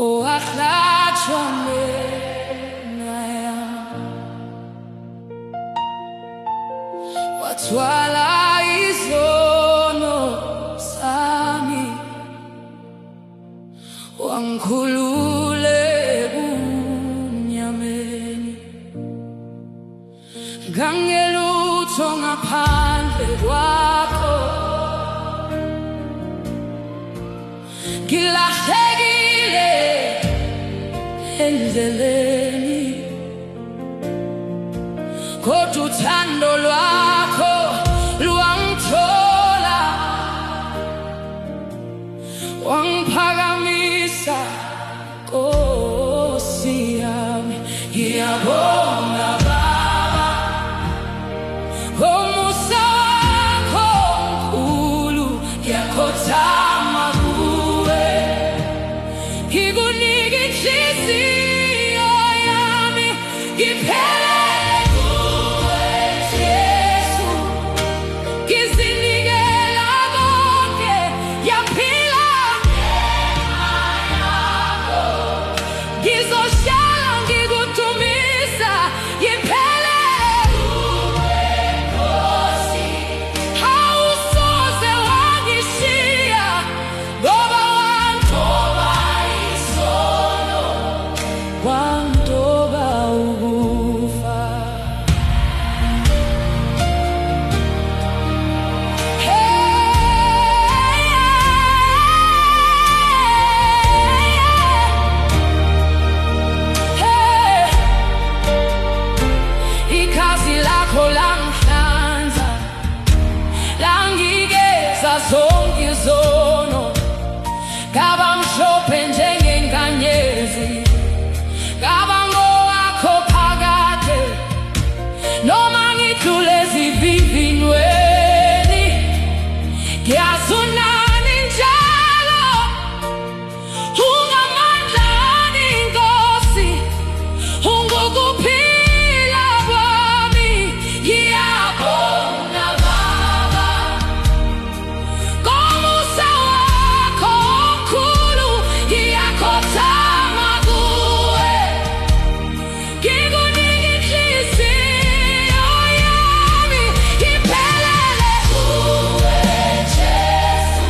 Oh, watwala izono sami wangikhulule ebunyameni, ngangelutho ngaphandle kwakho, ngilahlekile endleleni, kodwa uthando lwakho lwangithola, wangiphakamisa. Nkosi yami, ngiyabonga Baba, ngomusa wakho omkhulu, ngiyakhothama kuwe, ngikunika inhliziyo yami, ngiphelele kuwe Jesu, ngizinikela konke, yaphila ngenxa yakho, ngizohlala ngikudumisa, ngiphelele kuwe Nkosi, awusoze wangishiya, ngoba wangidoba isono, wangidoba ukufa. Ikhazi lakho langihlanza, langigeza zonke izono, ngaba mhlophe njengenkanyezi, ngaba ngowakho phakade, noma ngidlule ezivivinweni, ngiyazi unani njalo, ungamandlani Nkosi, ungukuphila kwami. Ngiyabonga Baba, ngomusa wakho omkhulu, ngiyakhothama kuwe, ngikunika inhliziyo yami, ngiphelele kuwe Jesu,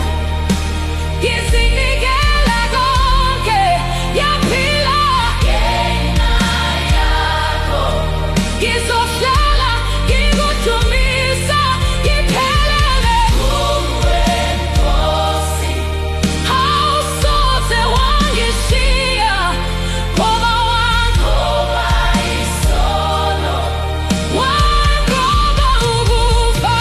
ngizinikela konke, yaphila ngenxa yakho, ngizohlala ngikudumisa, ngiphelele kuwe Nkosi, awusoze wangishiya, ngoba wangidoba isono, wangidoba ukufa.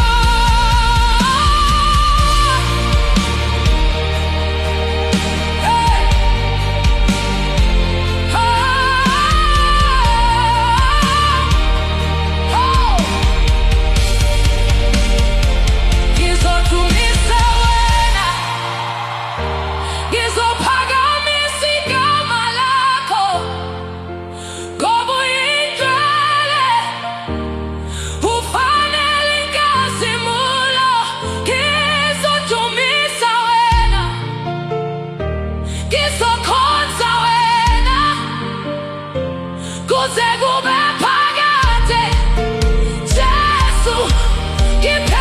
Ngizodumisa wena, ngizophakamisa igama lakho, ngoba uyingcwele, ufanele inkazimulo. Ngizodumisa wena, ngizokhonza wena, kuze kube phakade Jesu, ngiphelele